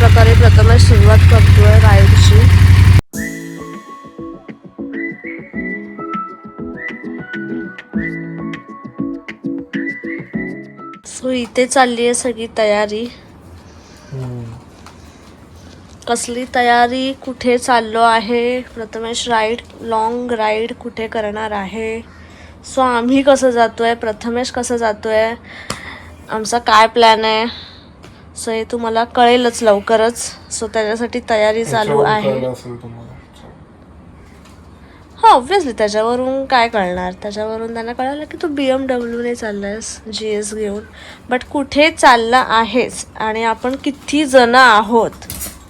प्रकारे प्रथमच सुरुवात करतोय राईडची. सो इथे चालली आहे सगळी तयारी. कसली तयारी, कुठे चाललो आहे, प्रथमेश राईड, लॉंग राईड कुठे करणार आहे, सो आम्ही कसं जातोय, प्रथमेश कसं जातोय, आमचा काय प्लॅन आहे, सो हे तुम्हाला कळेलच लवकरच. सो त्याच्यासाठी तयारी चालू आहे. हा ऑब्व्हियसली त्याच्यावरून काय कळणार, त्याच्यावरून त्यांना कळालं की तू BMW चाललायस GS घेऊन. बट कुठे चालला आहेस आणि आपण किती जण आहोत,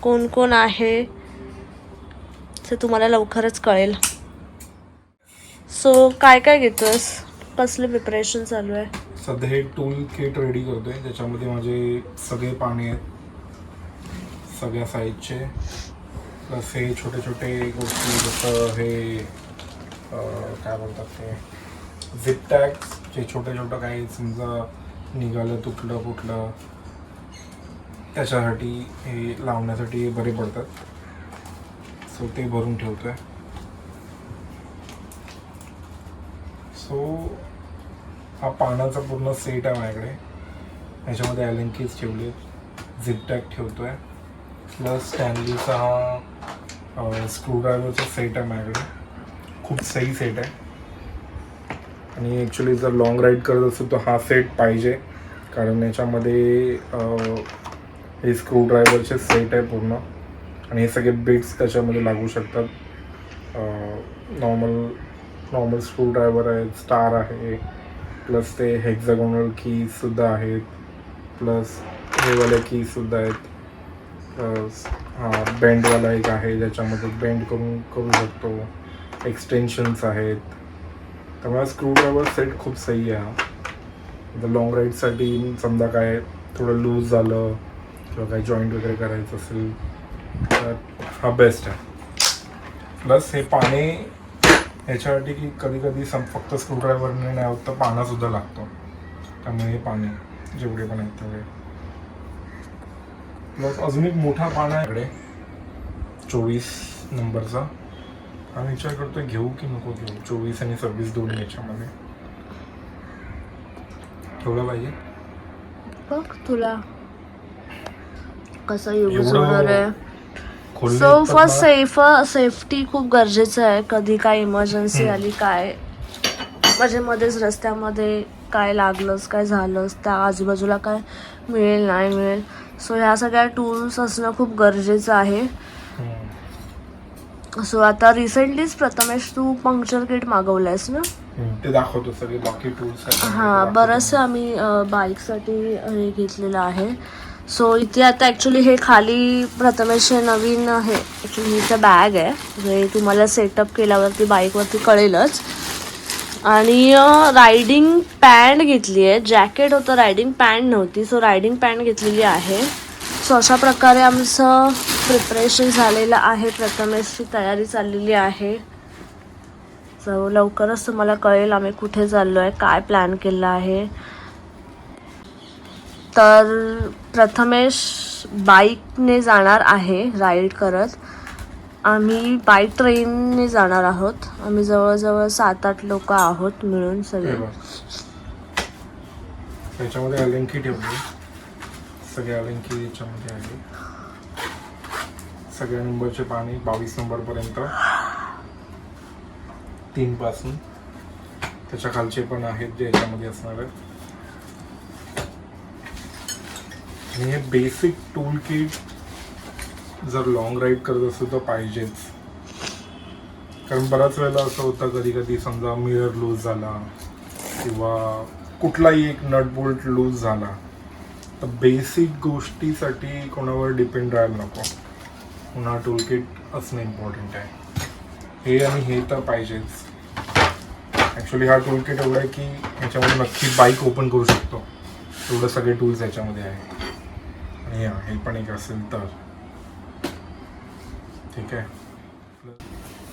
कोण कोण आहे ते तुम्हाला लवकरच कळेल. सो काय काय घेतोयस, कसले प्रिपरेशन चालू आहे? सध्या हे टूल किट रेडी करतोय, ज्याच्यामध्ये माझे सगळे पाणी आहेत सगळ्या साईजचे. प्लस हे छोटे छोटे गोष्टी जसं हे काय बोलतात ते झिप टॅग्स, जे छोटे छोटं काही समजा निघालं तुटलं फुटलं त्याच्यासाठी हे लावण्यासाठी बरे पडतात. सो ते भरून ठेवतोय. सो हा पानाचा पूर्ण सेट आहे माझ्याकडे. ह्याच्यामध्ये ॲलन कीज ठेवले, झिप टॅग ठेवतोय, प्लस स्टॅनलीचा हा स्क्रूड्रायव्हरचा सेट आहे माझ्याकडे. खूप सही सेट आहे आणि ॲक्च्युली जर लॉंग राईड करत असेल तर हा सेट पाहिजे, कारण याच्यामध्ये हे स्क्रूड्रायव्हरचे सेट आहे पूर्ण आणि हे सगळे बिट्स त्याच्यामध्ये लागू शकतात. नॉर्मल स्क्रूड्रायव्हर आहे, स्टार आहे, प्लस ते हेक्झागोनल कीजसुद्धा आहेत, प्लस हेवाल्या कीजसुद्धा आहेत. हा बेंडवाला एक आहे ज्याच्यामध्ये बेंड करू शकतो. एक्सटेन्शन्स आहेत. त्यामुळे स्क्रूड्रायव्हर सेट खूप सही आहे हा. लॉंग राईडसाठी समजा काय थोडं लूज झालं किंवा काही जॉईंट वगैरे करायचं असेल तर हा बेस्ट आहे. प्लस हे पाने ह्याच्यासाठी की कधी कधी फक्त स्क्रूड्रायव्हरने नाही होत तर पानासुद्धा लागतो. त्यामुळे हे पाने जेवढे पण आहेत तेवढे. प्लस अजून एक मोठा पाना आहे इकडे 24 नंबरचा. आम्ही विचार करतोय घेऊ की नको घेऊ. 24 आणि 26 दोन्ही याच्यामध्ये ठेवलं पाहिजे. बघ तुला कसं यूज होणार आहे. सो फॉर सेफ्टी खूप गरजेचं आहे. कधी काय इमर्जन्सी आली, काय म्हणजे मध्येच रस्त्यामध्ये काय लागलंच, काय झालंच, त्या आजूबाजूला काय मिळेल नाही मिळेल, सो ह्या सगळ्या टूल्स असणं खूप गरजेचं आहे. सो आता रिसेंटलीच प्रथमेश तू पंक्चर किट मागवलंयस ना, ते दाखवतो सगळे बाकी टूल्स. हां, बरंचसं आम्ही बाईकसाठी हे घेतलेलं आहे. सो इथे आता ॲक्च्युली हे खाली प्रथमेश नवीन आहे, ॲक्च्युली हिचं बॅग आहे, हे तुम्हाला सेटअप केल्यावरती बाईकवरती कळेलच. आणि रायडिंग पॅन्ट घेतली आहे. जॅकेट होतं, रायडिंग पॅन्ट नव्हती, सो रायडिंग पॅन्ट घेतलेली आहे. सो अशा प्रकारे आमचं प्रिपरेशन झालेलं आहे. प्रथमेशची तयारी चाललेली आहे. सो लवकरच तुम्हाला कळेल आम्ही कुठे चाललो आहे, काय प्लॅन केला आहे. तर प्रथमेश बाईकने जाणार आहे राईड करत. आम्ही बाईक ट्रेनने जाणार आहोत. आम्ही जवळजवळ 7-8 लोक आहोत मिळून सगळे. त्याच्यामध्ये अलेंकी ठेवली, सगळे अलेंकी याच्यामध्ये आहे. सगळ्या नंबरचे पाणी 22 नंबरपर्यंत 3 पासून त्याच्या खालचे पण आहेत जे याच्यामध्ये असणार आहेत. आणि हे बेसिक टूल किट जर लॉंग राईड करत असेल तर पाहिजेच, कारण बऱ्याच वेळेला असं होतं कधी कधी समजा मिरर लूज झाला किंवा कुठलाही एक नट बोल्ट लूज झाला तर बेसिक गोष्टीसाठी कोणावर डिपेंड राहायला नको. पुन्हा टूल किट असणं इम्पॉर्टंट आहे. हे आणि हे तर पाहिजेच. ॲक्च्युली हा टूल किट एवढा आहे की ह्याच्यामध्ये नक्की बाईक ओपन करू शकतो, एवढं सगळे टूल्स ह्याच्यामध्ये आहे. आणि हे पण एक असेल तर ठीक आहे.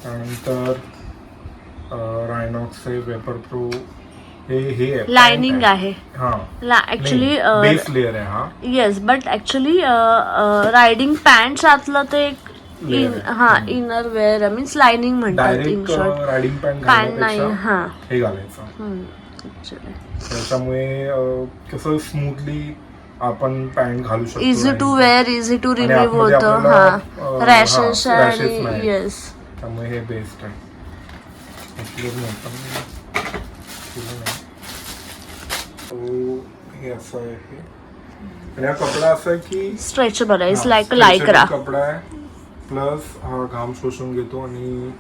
त्यानंतर रायनॉक्सचे वेपर प्रो हे आहे लाइनिंग आहे हा ऍक्च्युली बेस लेअर आहे हा yes but actually riding pant आतलं ते एक हा इनर वेअर मीन्स लाइनिंग म्हणतात in direct short riding pant pant नाही घालण्यापेक्षा हा हे घालायचं त्याच्यामुळे कसं स्मूथली आपण पॅन्ट घालू शकतो easy to wear easy to आणि रिमूव्ह आतमध्ये होतं आपल्याला, हा रॅशेस rashes आणि नाही. येस त्यामुळे हे बेस्ट आहे हे असं आहे हे. आणि हा कपडा असा आहे की स्ट्रेचेबल आहे इट्स लाईक stretchable लायक्रा कपडा आहे प्लस हा घाम शोषून घेतो आणि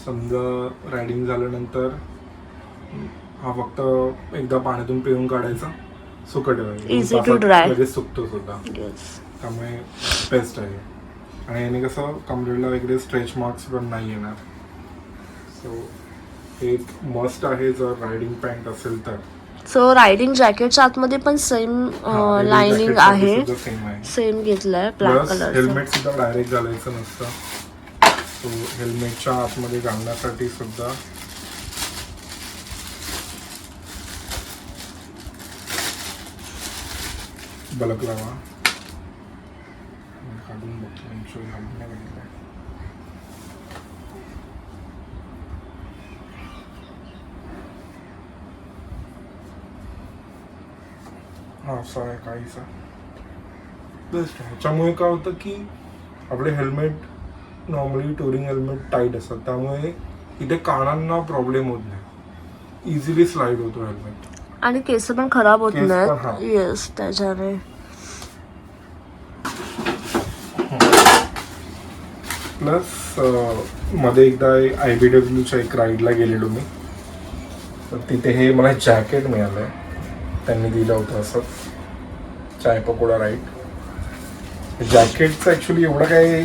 समजा रायडिंग झाल्यानंतर हा फक्त एकदा पाण्यातून पिळून काढायचा सुकट Easy to dry. लगेच सुकतो सुद्धा येस त्यामुळे बेस्ट आहे आणि याने कसं कमरेला वगैरे स्ट्रेच मार्क्स पण नाही येणार सो हे मस्ट आहे जर रायडिंग पॅन्ट असेल तर सो रायडिंग जॅकेटच्या आतमध्ये पण सेम लाइनिंग आहे सेम आहे सेम घेतलाय ब्लॅक प्लस कलर हेल्मेट सुद्धा डायरेक्ट घालायचं नसतं सो हेल्मेटच्या आतमध्ये घालण्यासाठी सुद्धा बलक लावा काढून बघतो घालून नाही बघितलं हा असं आहे काहीसा बेस्ट आहे ह्याच्यामुळे काय होतं की आपले helmet normally touring helmet tight असतात त्यामुळे इथे कानांना प्रॉब्लेम होत नाही इझिली स्लाइड होतो हेल्मेट आणि केस पण खराब होत केस पण, हा. नाहीत येस त्याच्याने प्लस मध्ये एकदा IBWच्या एक राईडला गेलेलो मी तर तिथे हे मला जॅकेट मिळालंय त्यांनी दिलं होतं असं चाय पकोडा राईड जॅकेटचं ऍक्च्युली एवढं काही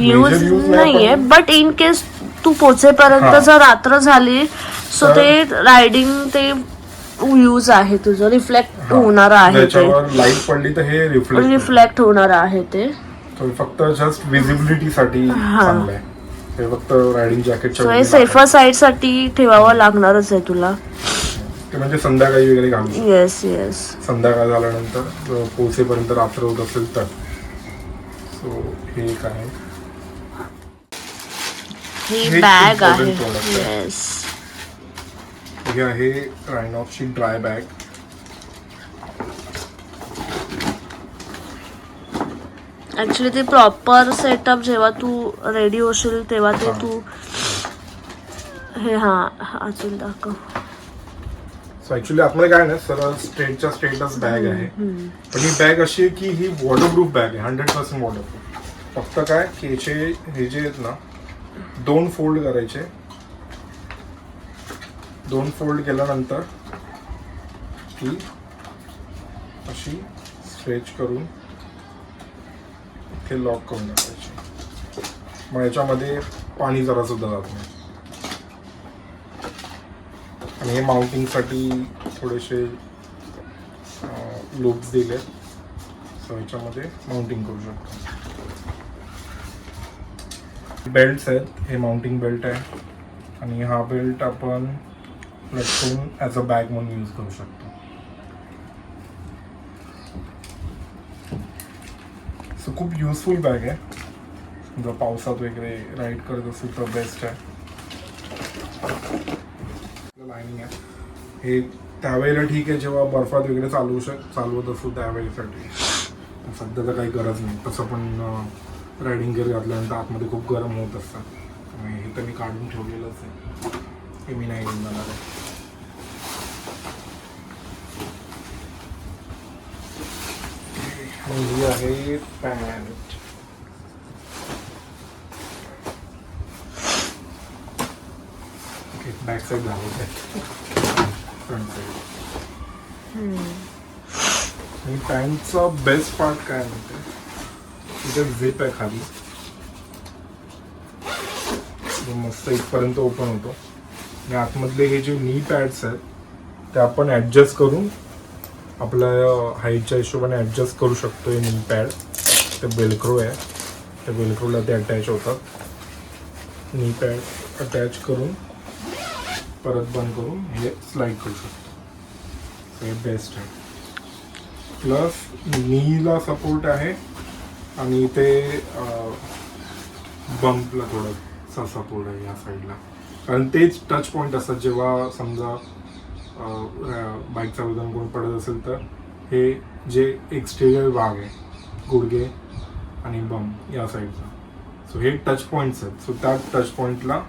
यूज use नाही, नाहीये पण- बट इन केस तू पोचेपर्यंत हा. जर रात्र झाली सो तर- ते रायडिंग ते यूज आहे तुझं रिफ्लेक्ट होणार आहे ते त्याच्यावर लाईट पडली तर हे रिफ्लेक्ट रिफ्लेक्ट होणार आहे ते फक्त जस्ट विजिबिलिटी साठी चांगलं आहे हे फक्त रायडिंग सो हे जॅकेटच्या सेफर साईड साठी ठेवावं लागणारच आहे तुला ते म्हणजे संध्याकाळी वगैरे घालू येस येस संध्याकाळ झाल्यानंतर पोहोचेपर्यंत रात्र होत असेल तर सो हे एक आहे ही हे बॅग important आहे product आहे. येस हे आहे रायनॉक्सची ड्राय बॅग ऍक्च्युली ते प्रॉपर सेटअप जेव्हा तू रेडी होशील तेव्हा ते हा. तू हे हा अजून दाखव सो ऍक्च्युली आतमध्ये काय नाही सरळ स्ट्रेटच्या स्ट्रेटच बॅग आहे पण ही बॅग अशी आहे की ही वॉटरप्रूफ बॅग आहे 100% वॉटरप्रूफ फक्त काय की हे जे आहेत ना 2 फोल्ड करायचे 2 फोल्ड केल्यानंतर की अशी स्ट्रेच करून इथे लॉक करून टाकायची मग याच्यामध्ये पाणी जरा सुद्धा जात नाही आणि हे माउंटिंगसाठी थोडेसे लूप्स दिले सो ह्याच्यामध्ये माउंटिंग करू शकतो बेल्ट्स आहेत हे माउंटिंग बेल्ट आहे आणि हा बेल्ट आपण लटकून ॲज अ बॅग म्हणून यूज करू शकतो सो खूप युजफुल बॅग आहे जर पावसात वगैरे राईड करत असेल तर बेस्ट आहे लाईनिंग आहे हे त्यावेळेला ठीक आहे जेव्हा बर्फात वगैरे चालवत असतो त्यावेळेसाठी सध्या तर काही गरज नाही तसं पण रायडिंग गेअर घातल्यानंतर आतमध्ये खूप गरम होत असतं त्यामुळे हे तर मी काढून ठेवलेलंच आहे हे मी नाही घेऊन जाणार आहे ही आहे पॅन्ट ओके बॅक साईड घालत आहे फ्रंट साईड आणि पॅन्टचा बेस्ट पार्ट काय म्हणते इथे झिप आहे खाली मस्त इथपर्यंत ओपन होतो आणि आतमधले हे जे नी पॅड्स आहेत ते आपण ॲडजस्ट करून आपल्या हाईटच्या हिशोबाने ॲडजस्ट करू शकतो हे नी पॅड ते बेल्क्रो आहे त्या बेल्क्रोला ते अटॅच होतात नी पॅड अटॅच करून परत बंद करून हे स्लाईड करू शकतो हे बेस्ट आहे. प्लस नीला सपोर्ट आहे आणि ते बम्पला थोडंसा सपोर्ट आहे या साईडला. कारण तेच टच पॉईंट असतात जेव्हा समजा बाईक चालवताना कोण पडत असेल तर हे जे एक्सटेरियर भाग आहे गुडघे आणि बम्प या साईडचा, सो हे टच पॉईंट्स आहेत. सो त्या टच पॉईंटला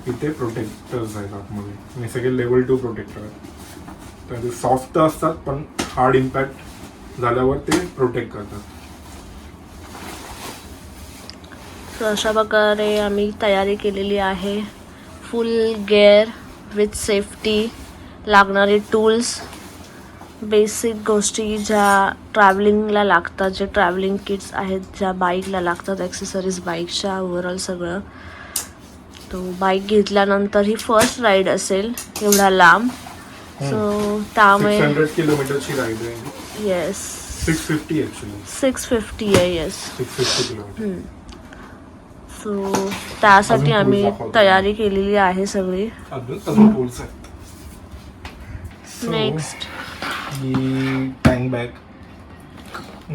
इथे प्रोटेक्टर्स आहेत आतमध्ये. हे सगळे लेवल 2 प्रोटेक्टर आहेत. तर ते सॉफ्ट असतात पण हार्ड इम्पॅक्ट झाल्यावर ते प्रोटेक्ट करतात. सो अशा प्रकारे आम्ही तयारी केलेली आहे. फुल गेअर विथ सेफ्टी, लागणारे टूल्स, बेसिक गोष्टी ज्या ट्रॅव्हलिंगला लागतात, जे ट्रॅव्हलिंग किट्स आहेत ज्या बाईकला लागतात, ॲक्सेसरीज बाईकच्या ओव्हरऑल सगळं. तो बाईक घेतल्यानंतर ही फर्स्ट राईड असेल एवढा लांब. सो त्यामुळे 600 किलोमीटरची राईड आहे. येस 650 ॲक्च्युली 650 आहे. Yes 650 kilometre. सो त्यासाठी अजून आम्ही tools दाखवतो. तयारी केलेली आहे सगळी. अजून टूल्स आहेत. So, नेक्स्ट ही टँक बॅग,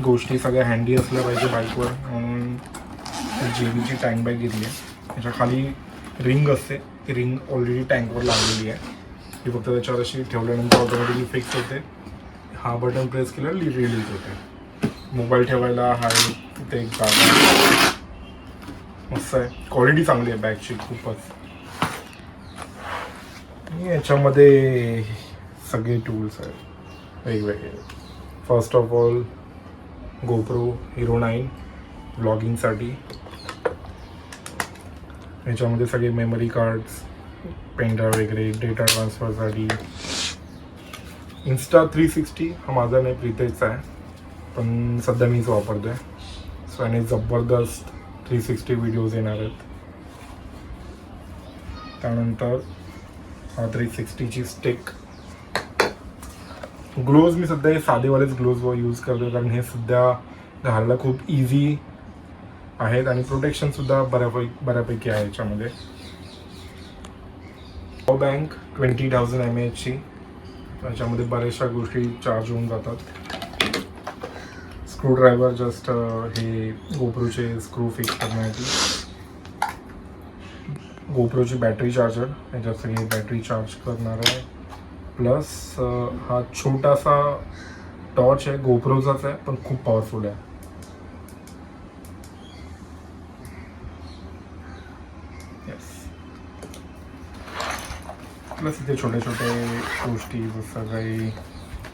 गोष्टी सगळ्या हँडी असल्या पाहिजे बाईकवर म्हणून JBची टँक बॅग घेतली आहे. त्याच्या खाली रिंग असते, ती रिंग ऑलरेडी टँकवर लागलेली आहे. ती फक्त त्याच्यावर अशी ठेवल्यानंतर ऑटोमॅटिकली फिक्स होते. हा बटन प्रेस केल्यावर रिलीज होते. मोबाईल ठेवायला हा इथे एक जागा मस्त आहे. क्वालिटी चांगली आहे बॅगची खूपच. आणि याच्यामध्ये सगळे टूल्स आहेत वेगवेगळे. First of all GoPro Hero 9 ब्लॉगिंगसाठी. याच्यामध्ये सगळे मेमरी कार्ड्स, पेनड्राईव्ह वगैरे, डेटा ट्रान्सफरसाठी. Insta 360 हा माझा नाही, प्रीतेशचा आहे, पण सध्या मीच वापरतो आहे. सो याने जबरदस्त 360 व्हिडिओज येणार आहेत. त्यानंतर हा 360ची स्टिक. ग्लोव्ज मी सध्या हे साधेवालेच ग्लोव्ज यूज करतो कारण हे सध्या घालायला खूप इझी आहेत आणि प्रोटेक्शनसुद्धा बऱ्यापैकी आहे याच्यामध्ये. Power bank 20,000 mAhची. त्याच्यामध्ये बऱ्याचशा गोष्टी चार्ज होऊन जातात. स्क्रूड्रायव्हर जस्ट हे गोप्रोचे स्क्रू फिक्स करण्यासाठी. गोप्रोची बॅटरी चार्जर, याच्यात सगळी बॅटरी चार्ज करणार आहे. प्लस हा छोटासा टॉर्च आहे, गोप्रोचाच आहे पण खूप पॉवरफुल आहे. येस. प्लस इथे छोटे छोटे गोष्टी जसं काही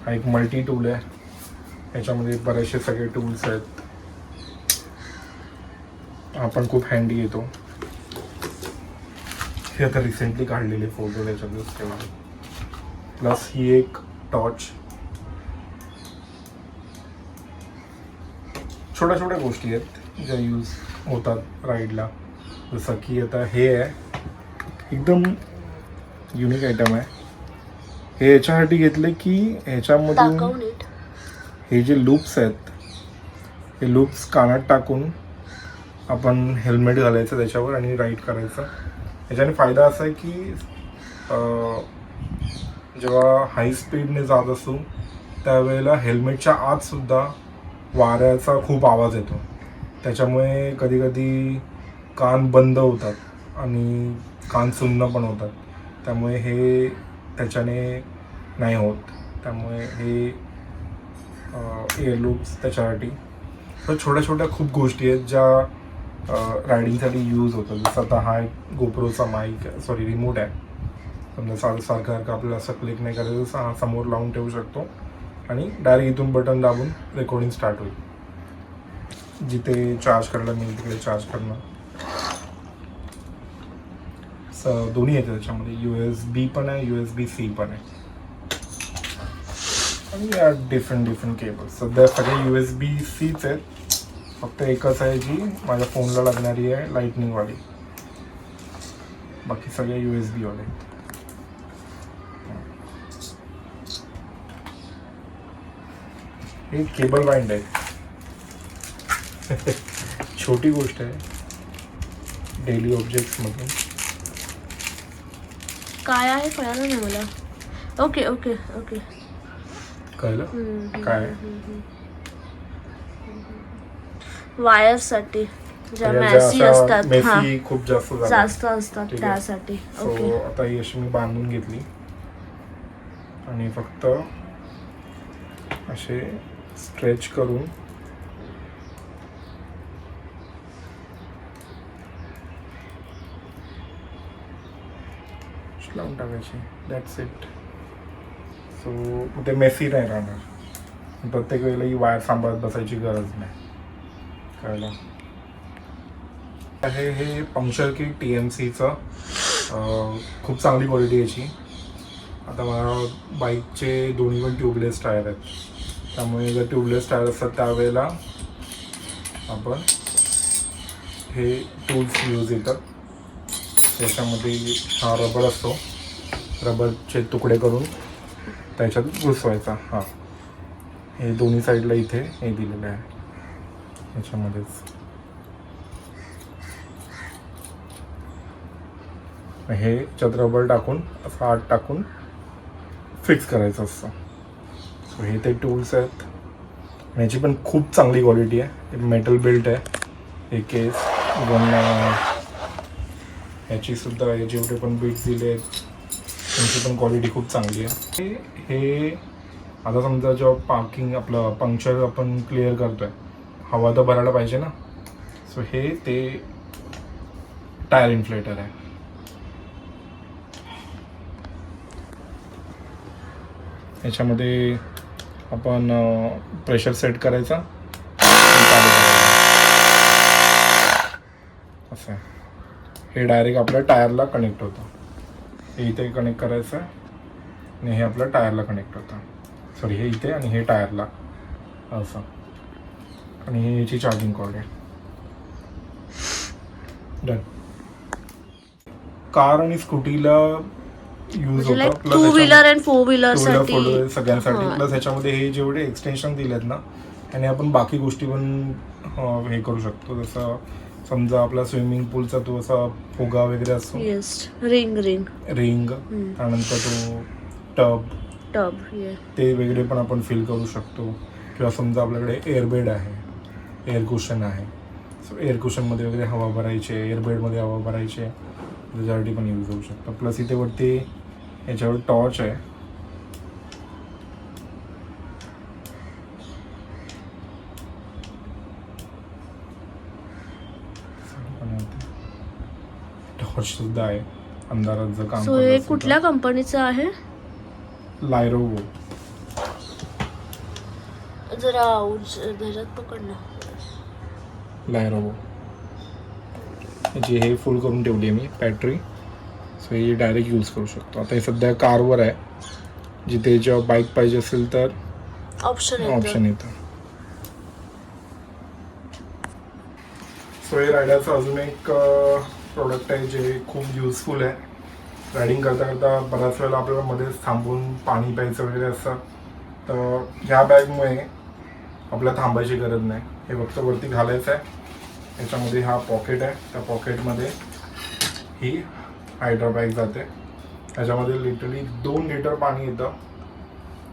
हा एक मल्टी टूल आहे. याच्यामध्ये बरेचसे सगळे टूल्स आहेत. हा पण खूप हँडी येतो. हे आता रिसेंटली काढलेले फोटो त्याच्यातच ठेवले. प्लस ही एक टॉर्च. छोट्या छोट्या गोष्टी आहेत ज्या यूज होतात राईडला. जसं की आता हे आहे, एकदम युनिक आयटम आहे. हे याच्यासाठी घेतले की ह्याच्यामधून हे जे लूप्स आहेत, हे लूप्स कानात टाकून आपण हेल्मेट घालायचं त्याच्यावर आणि राईड करायचं. याच्याने फायदा असा आहे की जेव्हा हाय स्पीडने जात असू त्यावेळेला हेल्मेटच्या आतसुद्धा वाऱ्याचा खूप आवाज येतो. त्याच्यामुळे कधी कधी कान बंद होतात आणि कान सुन्न पण होतात. त्यामुळे हे त्याच्याने नाही होत. त्यामुळे हे एअर लूप्स त्याच्यासाठी. तर छोट्या छोट्या खूप गोष्टी आहेत ज्या रायडिंगसाठी यूज होतात. जसं आता हा एक गोप्रोचा रिमोट आहे. समजा सारखं आपल्याला असं क्लिक नाही करायचं, जसं हा समोर लावून ठेवू शकतो आणि डायरेक्ट इथून बटन दाबून रेकॉर्डिंग स्टार्ट होईल. जिथे चार्ज करायला मिळेल तिकडे चार्ज करणं. दोन्ही येते त्याच्यामध्ये. USB पण आहे, USB-C पण आहे. आणि या डिफरंट केबल्स. सध्या सगळे USB-Cच आहेत. फक्त एकच आहे जी माझ्या फोनला लागणारी आहे, लाईटनिंगवाली. बाकी सगळे USB वाले. हे केबल बाइंड आहे. छोटी गोष्ट आहे डेली ऑब्जेक्ट्समधून. काय आहे कळालं नाही मला. Okay okay okay. कळलं काय वायरसाठी ज्या तर या मॅसी ज्या अशा असतात हा मेसी खूप जास्त झाल्या. जास्त असतात ठीक आहे. त्यासाठी. सो ओके आता ही अशी मी बांधून घेतली आणि फक्त असे स्ट्रेच करून लावून टाकायची. That's it. सो ते मेसी नाही राहणार. प्रत्येक वेळेला ही वायर सांभाळत बसायची गरज नाही. कळलं. हे पंक्चर किट TMCचं खूप चांगली क्वालिटी याची. आता मला बाईकचे दोन्ही पण ट्यूबलेस टायर आहेत, त्यामुळे जर ट्यूबलेस टायर असतात त्यावेळेला आपण हे टूल्स यूज येतात. त्याच्यामध्ये हा रबर असतो, रबरचे तुकडे करून त्याच्यात घुसवायचा. हा हे दोन्ही साईडला इथे हे दिलेलं आहे याच्यामध्येच. हे याच्यात रबर टाकून असं आत टाकून फिक्स करायचं असतं. सो हे ते टूल्स आहेत. याची पण खूप चांगली क्वालिटी आहे. मेटल बिल्ट आहे हे केस. इवन याची सुद्धा जेवढे पण बिट्स दिले आहेत त्यांची पण क्वालिटी खूप चांगली आहे. हे आता समजा जेव्हा पार्किंग आपलं पंक्चर आपण क्लिअर करतोय, हवा तर भरायला पाहिजे ना. सो हे ते टायर इन्फ्लेटर आहे. याच्यामध्ये आपण प्रेशर सेट करायचा आणि चालू करायचा असं आहे. हे डायरेक्ट आपल्या टायरला कनेक्ट होतं. हे इथे कनेक्ट करायचं आणि हे आपल्या टायरला कनेक्ट होतं. सॉरी हे इथे आणि हे टायरला असं. आणि हे याची चार्जिंग कॉर्ड आहे. डन. कार आणि स्कूटीला यूज होतं. प्लस 2 व्हीलर आणि 4 व्हीलर टू व्हीलर साठी 4 व्हीलर सगळ्यांसाठी. हा. प्लस ह्याच्यामध्ये हे जेवढे एक्सटेन्शन दिलेत ना, आणि आपण बाकी गोष्टी पण हे करू शकतो. जसं समजा आपला स्विमिंग पूलचा तो असा फुगा वगैरे असतो, येस रिंग त्यानंतर तो टब ते वगैरे पण आपण फिल करू शकतो. किंवा समजा आपल्याकडे एअरबेड आहे, एअर कुशन आहे. सो एअर कुशनमध्ये वगैरे हवा भरायची, एअरबेडमध्ये हवा भरायची, त्याच्यासाठी पण यूज होऊ शकतो. प्लस इथे वरती याच्यावर टॉर्च आहे. टॉर्च सुद्धा आहे अंधारात जर काम सो हे कुठल्या कंपनीचं आहे? लायरोवो. जरा ह्याच्यात पकड ना. लायरोवो याची हे फुल करून ठेवली आहे मी बॅटरी. सो हे डायरेक्ट यूज करू शकतो. आता हे सध्या कारवर आहे. जिथे जेव्हा बाईक पाहिजे असेल तर ऑप्शन येतं. सो हे रायडरचं अजून एक प्रोडक्ट आहे जे खूप युजफुल आहे. रायडिंग करता करता बऱ्याच वेळेला आपल्याला मध्येच थांबून पाणी प्यायचं वगैरे असतं. तर ह्या बॅगमुळे आपल्याला थांबायची गरज नाही. हे फक्त वरती घालायचं आहे. याच्यामध्ये हा पॉकेट आहे. त्या पॉकेटमध्ये ही हायड्रा बॅग जाते. याच्यामध्ये लिटरली 2 लिटर पाणी येतं.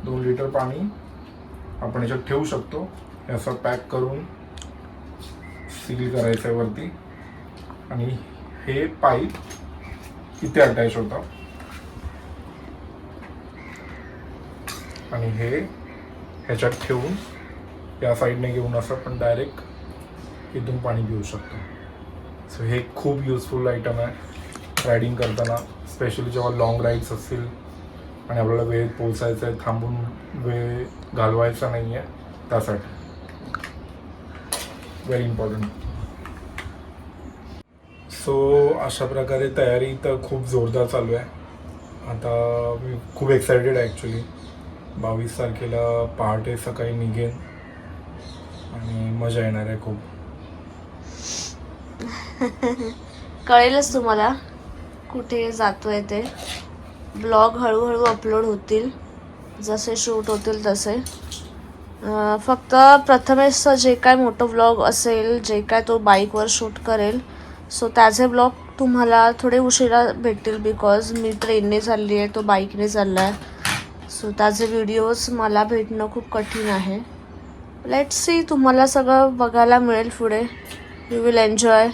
2 लिटर पाणी आपण याच्यात ठेवू शकतो. हे असं पॅक करून सील करायचं आहे वरती. आणि हे पाईप इथे अटॅच होतं आणि हे ह्याच्यात ठेवून या साईडने घेऊन असं पण डायरेक्ट इथून पाणी पिऊ शकतो. सो हे खूप युजफुल आयटम आहे रायडिंग करताना, स्पेशली जेव्हा लॉंग राईड्स असतील आणि आपल्याला वेळेत पोचायचं आहे, थांबून वेळ घालवायचा नाही आहे, त्यासाठी व्हेरी इम्पॉर्टंट. सो अशा प्रकारे तयारी तर खूप जोरदार चालू आहे. आता मी खूप एक्सायटेड आहे ॲक्च्युली. 22 तारखेला पहाटे सकाळी निघेन आणि मजा येणार आहे खूप. कळेलच तुम्हाला कुठे जातोय ते. ब्लॉग हळूहळू अपलोड होतील, जसे शूट होतील तसे. फक्त प्रथमेशचं जे काय मोठं व्लॉग असेल, जे काय तो बाईकवर शूट करेल, सो त्याचे ब्लॉग तुम्हाला थोडे उशिरा भेटतील. बिकॉज मी ट्रेनने चालली आहे, तो बाईकने चालला आहे. सो त्याचे व्हिडिओज मला भेटणं खूप कठीण आहे. लेट्स सी, तुम्हाला सगळं बघायला मिळेल पुढे. You will enjoy.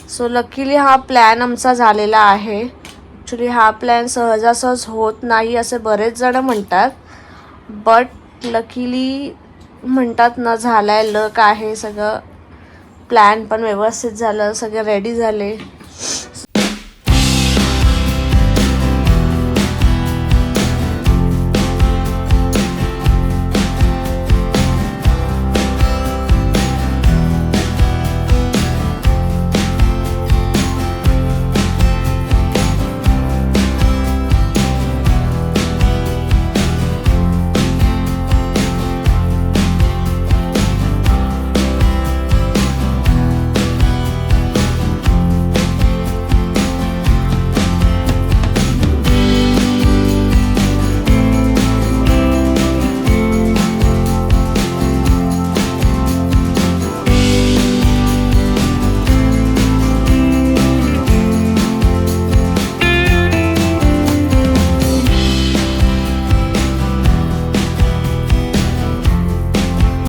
So luckily हा प्लॅन आमचा झालेला आहे. ॲक्च्युली हा प्लॅन सहजासहज होत नाही असे बरेच जण म्हणतात, बट लकीली म्हणतात ना, झालाय, लक आहे. सगळं प्लॅन पण व्यवस्थित झालं, सगळे रेडी झाले.